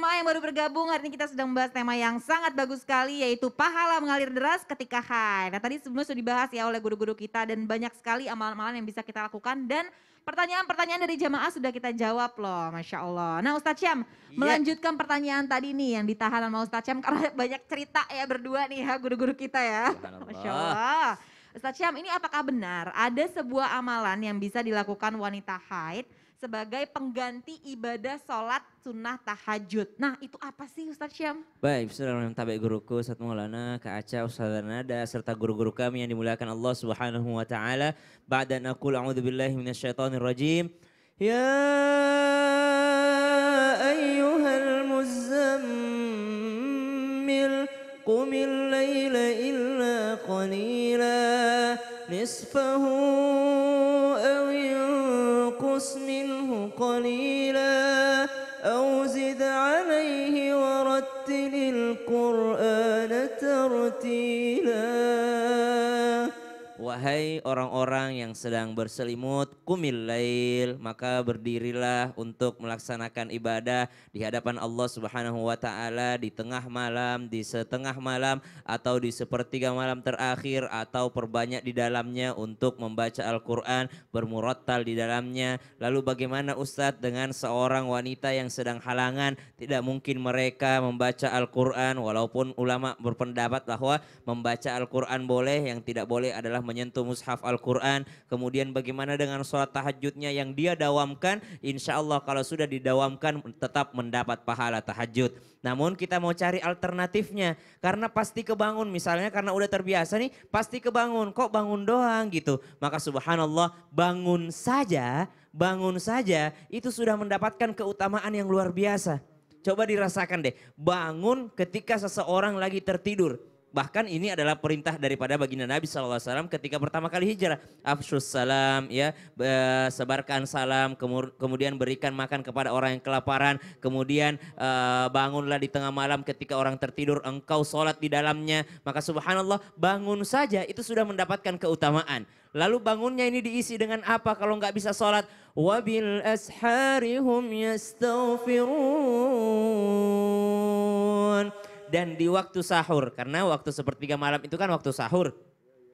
jamaah yang baru bergabung, hari ini kita sedang membahas tema yang sangat bagus sekali yaitu pahala mengalir deras ketika haid. Nah tadi sebelumnya sudah dibahas ya oleh guru-guru kita dan banyak sekali amalan-amalan yang bisa kita lakukan dan pertanyaan-pertanyaan dari jamaah sudah kita jawab loh, Masya Allah. Nah Ustadz Syam, Iya, melanjutkan pertanyaan tadi nih yang ditahan sama Ustadz Syam karena banyak cerita ya berdua nih ya guru-guru kita ya. Masya subhanallah. Allah. Ustadz Syam, ini apakah benar ada sebuah amalan yang bisa dilakukan wanita haid sebagai pengganti ibadah sholat sunnah tahajud? Nah itu apa sih Ustadz Syam? Baik, saudara yang tabi guruku, Ustaz Maulana, Kak Aca, Ustaz Nada, serta guru-guru kami yang dimuliakan Allah Subhanahu wa taala. Ba'da an aqul a'udzu billahi minasyaitonir rajim. Ya ayyuhal muzammil qumil laila illa qalila nisfahu aw inqus minhu qalila أو زد عليه ورتل القرآن ترتيلا. Wahai orang-orang yang sedang berselimut, qumil lail, maka berdirilah untuk melaksanakan ibadah di hadapan Allah Subhanahu wa taala di tengah malam, di setengah malam atau di sepertiga malam terakhir atau perbanyak di dalamnya untuk membaca Al-Qur'an, bermurattal di dalamnya. Lalu bagaimana Ustadz dengan seorang wanita yang sedang halangan, tidak mungkin mereka membaca Al-Qur'an, walaupun ulama berpendapat bahwa membaca Al-Qur'an boleh, yang tidak boleh adalah menyentuh mushaf Al-Quran. Kemudian bagaimana dengan sholat tahajudnya yang dia dawamkan, insya Allah kalau sudah didawamkan tetap mendapat pahala tahajud. Namun kita mau cari alternatifnya, karena pasti kebangun, misalnya karena udah terbiasa nih, pasti kebangun, kok bangun doang gitu. Maka subhanallah, bangun saja itu sudah mendapatkan keutamaan yang luar biasa. Coba dirasakan deh, bangun ketika seseorang lagi tertidur. Bahkan ini adalah perintah daripada baginda Nabi SAW ketika pertama kali hijrah. Afshus salam, ya, sebarkan salam, kemudian berikan makan kepada orang yang kelaparan. Kemudian bangunlah di tengah malam ketika orang tertidur, engkau sholat di dalamnya. Maka subhanallah, bangun saja itu sudah mendapatkan keutamaan. Lalu bangunnya ini diisi dengan apa kalau nggak bisa sholat? Wabil asharihum yastaghfirun. Dan di waktu sahur, karena waktu sepertiga malam itu kan waktu sahur.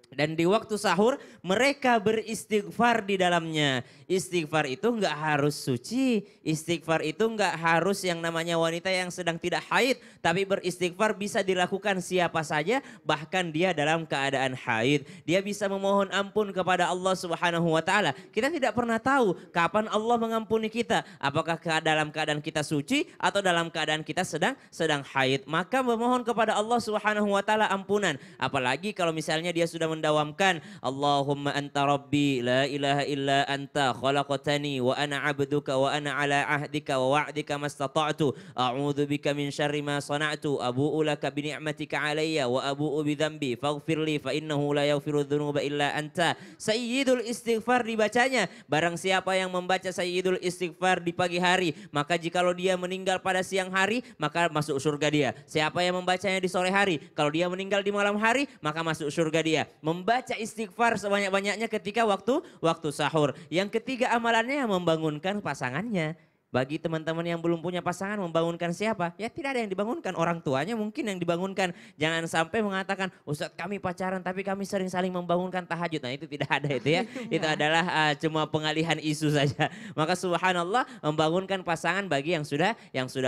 Dan di waktu sahur mereka beristighfar di dalamnya. Istighfar itu enggak harus suci. Istighfar itu enggak harus yang namanya wanita yang sedang tidak haid. Tapi beristighfar bisa dilakukan siapa saja. Bahkan dia dalam keadaan haid. Dia bisa memohon ampun kepada Allah Subhanahu wa taala. Kita tidak pernah tahu kapan Allah mengampuni kita. Apakah dalam keadaan kita suci atau dalam keadaan kita sedang haid. Maka memohon kepada Allah Subhanahu wa taala ampunan. Apalagi kalau misalnya dia sudah mendawamkan Allahumma anta rabbi la ilaha illa anta khalaqtani wa ana abduka wa ana ala ahdika wa wa'dika mastata'tu a'udzu bika min syarri ma sana'tu abu'u laka bi ni'matika alayya wa abu'u bi dzambi faghfirli fa innahu la yaghfiru dzunuba illa anta. Sayyidul istighfar dibacanya. Barang siapa yang membaca sayyidul istighfar di pagi hari, maka jikalau dia meninggal pada siang hari, maka masuk surga dia. Siapa yang membacanya di sore hari, kalau dia meninggal di malam hari, maka masuk surga dia. Membaca istighfar sebanyak-banyaknya ketika waktu sahur. Yang ketiga amalannya yang membangunkan pasangannya. Bagi teman-teman yang belum punya pasangan, membangunkan siapa? Ya tidak ada yang dibangunkan, orang tuanya mungkin yang dibangunkan. Jangan sampai mengatakan, Ustadz kami pacaran tapi kami sering saling membangunkan tahajud. Nah itu tidak ada itu ya. Itu adalah cuma pengalihan isu saja. Maka subhanallah, membangunkan pasangan bagi yang sudah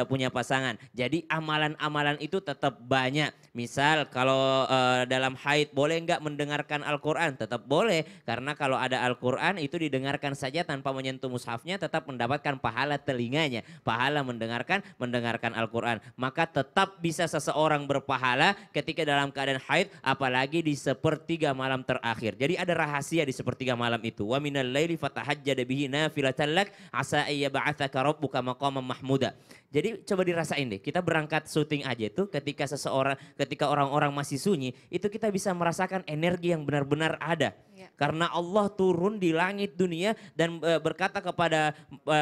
punya pasangan. Jadi amalan-amalan itu tetap banyak. Misal kalau dalam haid boleh nggak mendengarkan Al-Quran? Tetap boleh. Karena kalau ada Al-Quran itu didengarkan saja tanpa menyentuh mushafnya tetap mendapatkan pahala telinganya, pahala mendengarkan Al-Quran. Maka tetap bisa seseorang berpahala ketika dalam keadaan haid, apalagi di sepertiga malam terakhir. Jadi ada rahasia di sepertiga malam itu. Wa minal laili fatahajjad bihi nafilatan lak asa ayyab'atsaka rabbuka maqaman mahmuda. Jadi coba dirasain deh, kita berangkat syuting aja itu ketika orang-orang masih sunyi, itu kita bisa merasakan energi yang benar-benar ada. Ya. Karena Allah turun di langit dunia dan berkata kepada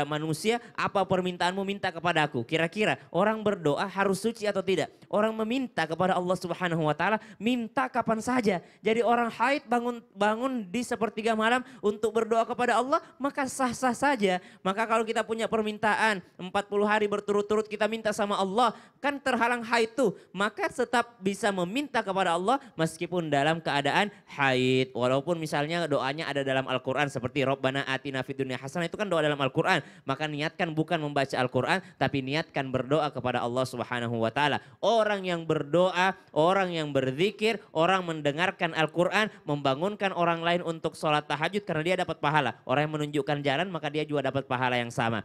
manusia, apa permintaanmu, minta kepada aku. Kira-kira orang berdoa harus suci atau tidak? Orang meminta kepada Allah Subhanahu wa taala, minta kapan saja. Jadi orang haid bangun di sepertiga malam untuk berdoa kepada Allah, maka sah-sah saja. Maka kalau kita punya permintaan 40 hari berturut-turut kita minta sama Allah, kan terhalang haid tuh, maka tetap bisa meminta kepada Allah meskipun dalam keadaan haid. Walaupun misalnya doanya ada dalam Al-Quran seperti Rabbana atina fid dunya hasanah, itu kan doa dalam Al-Quran. Maka niatkan bukan membaca Al-Quran, tapi niatkan berdoa kepada Allah Subhanahu wa taala. Orang yang berdoa, orang yang berzikir, orang mendengarkan Al-Quran, membangunkan orang lain untuk sholat tahajud karena dia dapat pahala. Orang yang menunjukkan jalan maka dia juga dapat pahala yang sama.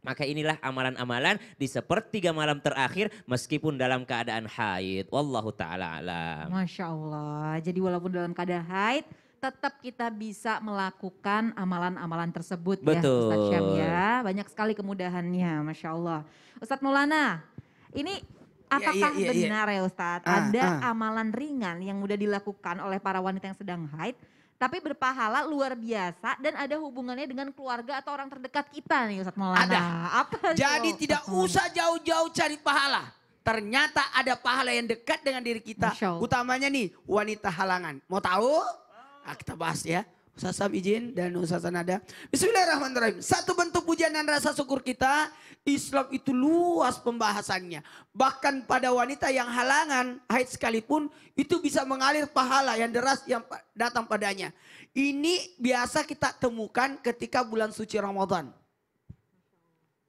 Maka inilah amalan-amalan di sepertiga malam terakhir meskipun dalam keadaan haid. Wallahu ta'ala alam. Masya Allah. Jadi walaupun dalam keadaan haid, tetap kita bisa melakukan amalan-amalan tersebut ya Betul. Ustadz Syam ya. Banyak sekali kemudahannya, Masya Allah. Ustadz Maulana, ini apakah benar ya Ustadz ada amalan ringan yang mudah dilakukan oleh para wanita yang sedang haid, tapi berpahala luar biasa dan ada hubungannya dengan keluarga atau orang terdekat kita nih Ustadz Maulana? Ada. Apa Jadi tuh, tidak Ustadz Maulana? usah jauh-jauh cari pahala. Ternyata ada pahala yang dekat dengan diri kita. Masya Allah. Utamanya nih wanita halangan. Mau tahu? Kita bahas ya. Ustaz Sam izin dan Ustaz Nada. Bismillahirrahmanirrahim. Satu bentuk pujian dan rasa syukur kita. Islam itu luas pembahasannya. Bahkan pada wanita yang halangan haid sekalipun itu bisa mengalir pahala yang deras yang datang padanya. Ini biasa kita temukan ketika bulan suci Ramadan.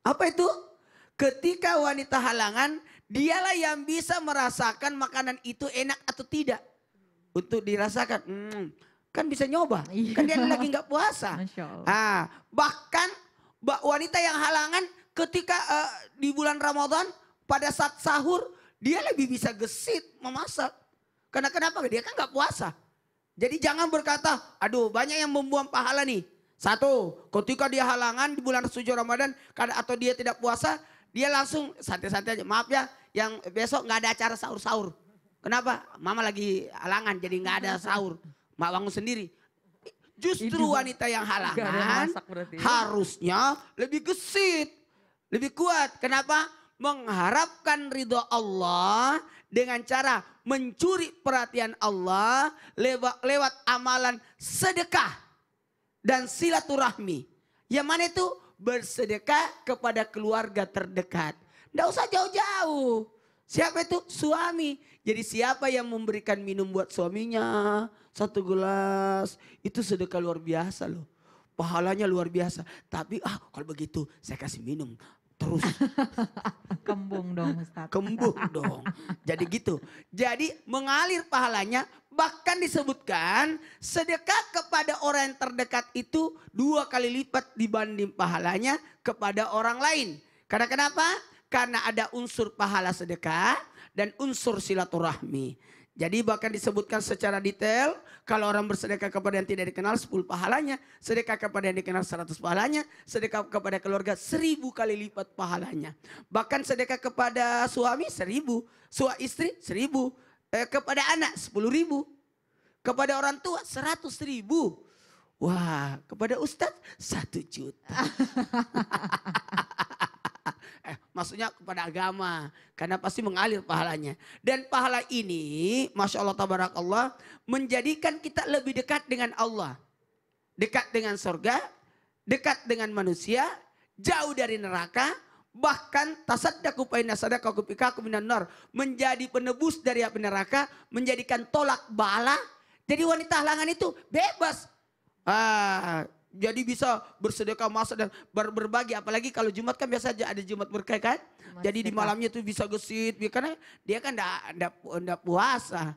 Apa itu? Ketika wanita halangan, dialah yang bisa merasakan makanan itu enak atau tidak. Untuk dirasakan, kan bisa nyoba. Iya. Kan dia lagi nggak puasa. Masya Allah. Bahkan wanita yang halangan ketika di bulan Ramadan pada saat sahur, dia lebih bisa gesit memasak. Karena kenapa? Dia kan nggak puasa. Jadi jangan berkata, aduh banyak yang membuang pahala nih. Satu, ketika dia halangan di bulan suci Ramadan atau dia tidak puasa, dia langsung santai-santai aja. Maaf ya, yang besok nggak ada acara sahur-sahur. Kenapa? Mama lagi halangan jadi nggak ada sahur. Mak bangun sendiri. Justru wanita yang halangan harusnya lebih gesit, lebih kuat. Kenapa? Mengharapkan ridho Allah dengan cara mencuri perhatian Allah lewat amalan sedekah dan silaturahmi. Yang mana itu? Bersedekah kepada keluarga terdekat. Nggak usah jauh-jauh. Siapa itu? Suami. Jadi siapa yang memberikan minum buat suaminya 1 gelas, itu sedekah luar biasa loh. Pahalanya luar biasa. Tapi kalau begitu saya kasih minum terus. Kembung dong Ustadz. Kembung dong. Jadi gitu. Jadi mengalir pahalanya, bahkan disebutkan sedekah kepada orang yang terdekat itu 2 kali lipat dibanding pahalanya kepada orang lain. Karena kenapa? Karena ada unsur pahala sedekah dan unsur silaturahmi. Jadi bahkan disebutkan secara detail, kalau orang bersedekah kepada yang tidak dikenal 10 pahalanya, sedekah kepada yang dikenal 100 pahalanya, sedekah kepada keluarga 1000 kali lipat pahalanya. Bahkan sedekah kepada suami 1000, istri 1000, kepada anak 10.000, kepada orang tua 100.000. Wah, kepada ustadz 1 juta. Maksudnya kepada agama. Karena pasti mengalir pahalanya. Dan pahala ini, Masya Allah Tabarakallah, menjadikan kita lebih dekat dengan Allah. Dekat dengan surga, dekat dengan manusia, jauh dari neraka. Bahkan tasaddaqu fa inna sadaqakum fikakum minan nar, menjadi penebus dari api neraka, menjadikan tolak bala. Jadi wanita halangan itu bebas. Jadi bisa bersedekah masa dan berbagi. Apalagi kalau Jumat kan biasa ada Jumat berkah kan. Jadi di malamnya tuh bisa gesit. Karena dia kan enggak puasa.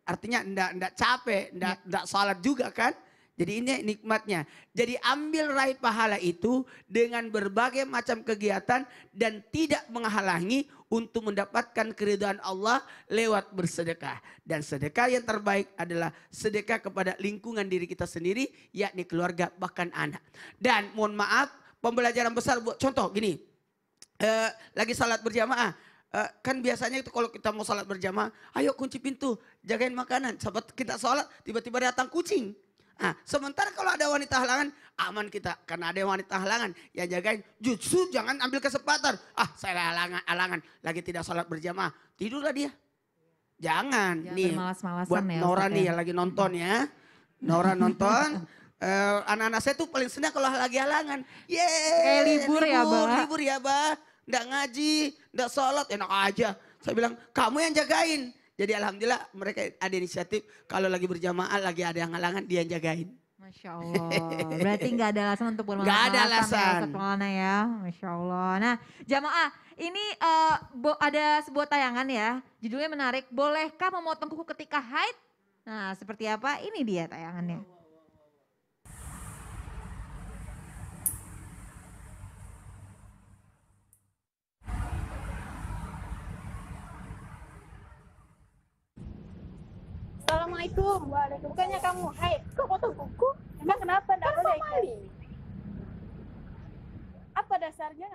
Artinya enggak capek, enggak salat juga kan. Jadi ini nikmatnya. Jadi ambil raih pahala itu dengan berbagai macam kegiatan dan tidak menghalangi untuk mendapatkan keridhaan Allah lewat bersedekah. Dan sedekah yang terbaik adalah sedekah kepada lingkungan diri kita sendiri, yakni keluarga bahkan anak. Dan mohon maaf, pembelajaran besar buat contoh gini. Lagi salat berjamaah. Kan biasanya itu kalau kita mau salat berjamaah, ayo kunci pintu, jagain makanan. Sahabat kita salat, tiba-tiba datang kucing. Nah, sementara kalau ada wanita halangan, aman kita. Karena ada wanita halangan yang jagain. Justru jangan ambil kesempatan. Ah, saya halangan. Lagi tidak sholat berjamaah. Tidurlah dia. Jangan. Jangan Nih, bermalas-malasan buat ya Nora Ustadz nih ya. yang lagi nonton ya. Nora nonton. Anak-anak saya tuh paling senang kalau lagi halangan. Yeay. Kayak libur ya, Ba. Libur ya, Ba. Nggak ngaji, nggak sholat, enak aja. Saya bilang, kamu yang jagain. Jadi alhamdulillah mereka ada inisiatif. Kalau lagi berjamaah, lagi ada yang halangan, dia yang jagain. Masya Allah. Berarti nggak ada alasan untuk bermalas-malasan Nggak ada ya alasan. Ustadz Maulana ya. Masya Allah. Nah jamaah ini ada sebuah tayangan ya. Judulnya menarik. Bolehkah memotong kuku ketika haid? Nah seperti apa? Ini dia tayangannya. Assalamualaikum. Waalaikumsalam. Bukannya kamu haid, kok potong kuku? Emang kenapa? Enggak boleh kan? Apa dasarnya?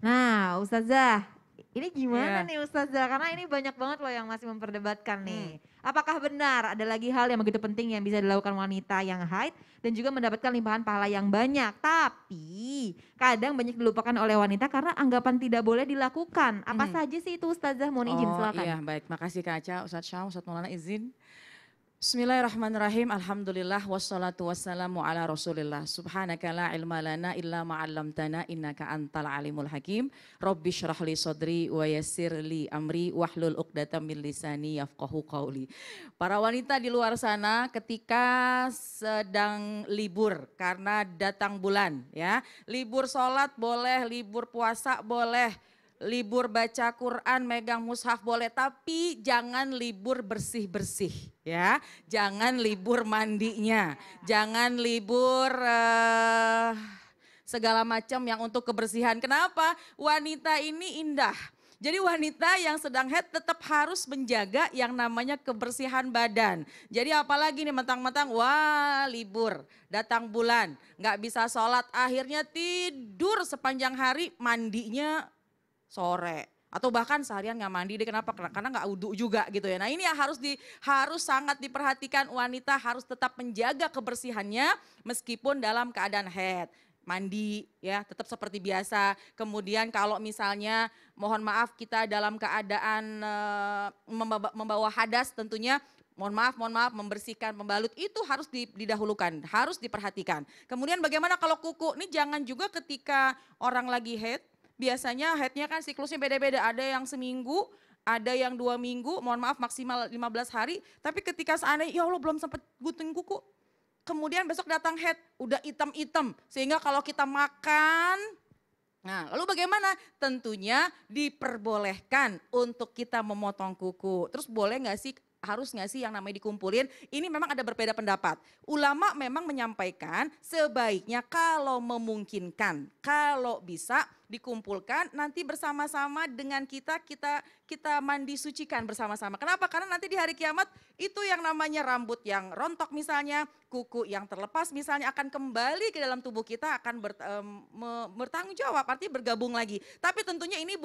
Nah Ustazah, ini gimana Iya. nih Ustazah? Karena ini banyak banget loh yang masih memperdebatkan nih. Apakah benar ada lagi hal yang begitu penting yang bisa dilakukan wanita yang haid dan juga mendapatkan limpahan pahala yang banyak. Tapi kadang banyak dilupakan oleh wanita karena anggapan tidak boleh dilakukan. Apa saja sih itu Ustazah? Mohon izin silakan. Iya, baik. Makasih Kak Aca, Ustadz Syam, Ustadz Maulana izin. Bismillahirrahmanirrahim. Alhamdulillah wassalatu wassalamu ala Rasulillah. Subhanaka la ilma lana illa ma 'allamtana innaka antal alimul hakim. Rabbi shrah li sadri wa yassir li amri wahlul 'uqdatam min lisani yafqahu qauli. Para wanita di luar sana ketika sedang libur karena datang bulan ya. Libur sholat boleh, libur puasa boleh. Libur baca Quran, megang mushaf boleh, tapi jangan libur bersih-bersih ya. Jangan libur mandinya, jangan libur segala macam yang untuk kebersihan. Kenapa? Wanita ini indah. Jadi wanita yang sedang haid tetap harus menjaga yang namanya kebersihan badan. Jadi apalagi nih mentang-mentang wah libur, datang bulan, nggak bisa sholat, akhirnya tidur sepanjang hari, mandinya sore atau bahkan seharian nggak mandi deh. Kenapa? Karena nggak wudhu juga gitu ya. Nah ini yang harus sangat diperhatikan. Wanita harus tetap menjaga kebersihannya meskipun dalam keadaan haid. Mandi ya tetap seperti biasa. Kemudian kalau misalnya mohon maaf kita dalam keadaan membawa hadas, tentunya mohon maaf membersihkan, membalut itu harus didahulukan, harus diperhatikan. Kemudian bagaimana kalau kuku? Ini jangan juga ketika orang lagi haid. Biasanya haidnya kan siklusnya beda-beda, ada yang seminggu, ada yang 2 minggu, mohon maaf maksimal 15 hari. Tapi ketika seandainya ya Allah belum sempat gunting kuku, kemudian besok datang haid, udah hitam-hitam. Sehingga kalau kita makan, nah lalu bagaimana? Tentunya diperbolehkan untuk kita memotong kuku. Terus boleh gak sih? Harus nggak sih yang namanya dikumpulin? Ini memang ada berbeda pendapat. Ulama memang menyampaikan sebaiknya kalau memungkinkan, kalau bisa dikumpulkan nanti bersama-sama dengan kita mandi sucikan bersama-sama. Kenapa? Karena nanti di hari kiamat itu yang namanya rambut yang rontok misalnya, kuku yang terlepas misalnya akan kembali ke dalam tubuh kita, akan bertanggung jawab, artinya bergabung lagi. Tapi tentunya ini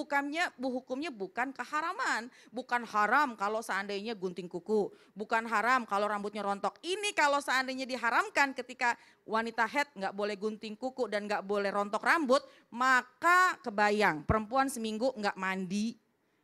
hukumnya bukan keharaman, bukan haram kalau seandainya gunting kuku, bukan haram kalau rambutnya rontok. Ini kalau seandainya diharamkan ketika wanita haid nggak boleh gunting kuku dan nggak boleh rontok rambut, maka kebayang perempuan seminggu nggak mandi,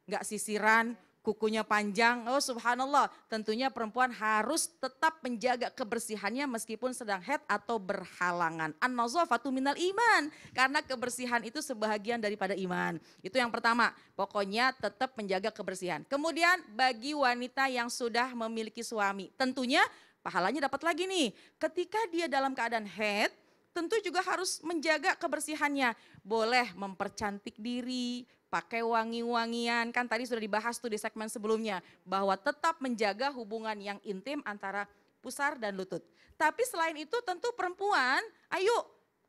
nggak sisiran, kukunya panjang, oh subhanallah, tentunya perempuan harus tetap menjaga kebersihannya meskipun sedang haid atau berhalangan. An-nazafatu minal iman, karena kebersihan itu sebahagian daripada iman. Itu yang pertama, pokoknya tetap menjaga kebersihan. Kemudian bagi wanita yang sudah memiliki suami, tentunya pahalanya dapat lagi nih. Ketika dia dalam keadaan haid, tentu juga harus menjaga kebersihannya. Boleh mempercantik diri, pakai wangi-wangian, kan tadi sudah dibahas tuh di segmen sebelumnya, bahwa tetap menjaga hubungan yang intim antara pusar dan lutut. Tapi selain itu tentu perempuan, ayo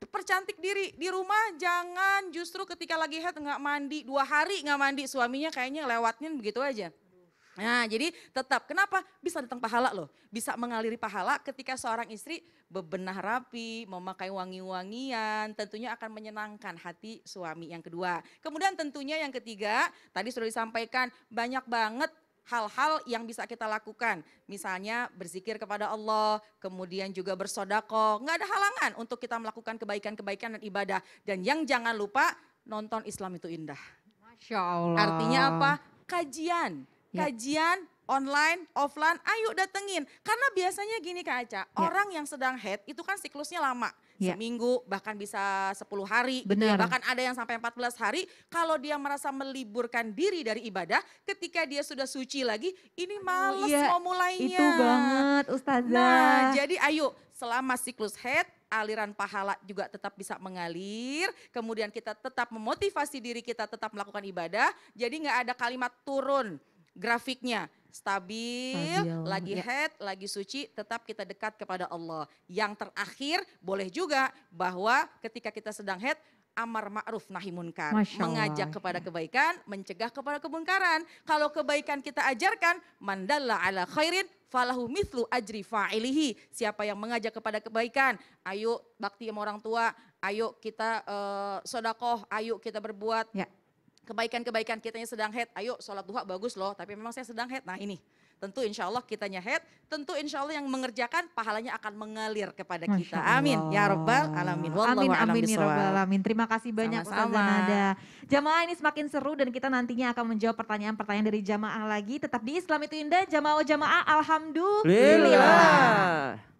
percantik diri di rumah, jangan justru ketika lagi haid nggak mandi, 2 hari nggak mandi, suaminya kayaknya lewatin begitu aja. Nah jadi tetap, kenapa? Bisa datang pahala loh, bisa mengaliri pahala ketika seorang istri bebenah rapi, memakai wangi-wangian, tentunya akan menyenangkan hati suami yang kedua. Kemudian tentunya yang ketiga, tadi sudah disampaikan banyak banget hal-hal yang bisa kita lakukan. Misalnya berzikir kepada Allah, kemudian juga bersedekah. Nggak ada halangan untuk kita melakukan kebaikan-kebaikan dan ibadah. Dan yang jangan lupa nonton Islam itu indah. Masya Allah. Artinya apa? Kajian. Ya. Kajian online, offline, ayo datengin. Karena biasanya gini Kak Aca, orang yang sedang haid itu kan siklusnya lama. Ya. Seminggu, bahkan bisa 10 hari. gitu Benar. ya. Bahkan ada yang sampai 14 hari. Kalau dia merasa meliburkan diri dari ibadah, ketika dia sudah suci lagi, ini males Iya, mau mulainya. Itu banget Ustazah. Nah, jadi ayo selama siklus haid, aliran pahala juga tetap bisa mengalir. Kemudian kita tetap memotivasi diri kita tetap melakukan ibadah. Jadi nggak ada kalimat turun grafiknya. Stabil, lagi ya. haid, lagi suci, tetap kita dekat kepada Allah. Yang terakhir boleh juga bahwa ketika kita sedang haid, amar ma'ruf nahi munkar. Masya Allah, Mengajak kepada kebaikan, mencegah kepada kemungkaran. Kalau kebaikan kita ajarkan, mandalla ala khairin falahu mithlu ajri fa'ilihi. Siapa yang mengajak kepada kebaikan, ayo bakti sama orang tua, ayo kita sodakoh, ayo kita berbuat Ya. kebaikan-kebaikan kitanya sedang haid, ayo sholat duha bagus loh, tapi memang saya sedang haid. Nah ini, tentu insya Allah kitanya haid, tentu insya Allah yang mengerjakan pahalanya akan mengalir kepada kita. Masya Amin. Allah. Ya Rabbal Alamin. Wallahu Amin, a'lam amin, ya bishawab. Rabbal Alamin. Terima kasih banyak Ustazah Sama-sama. Nada. Jamaah ini semakin seru dan kita nantinya akan menjawab pertanyaan-pertanyaan dari jamaah lagi. Tetap di Islam itu Indah, jamaah Alhamdulillah. Lillah.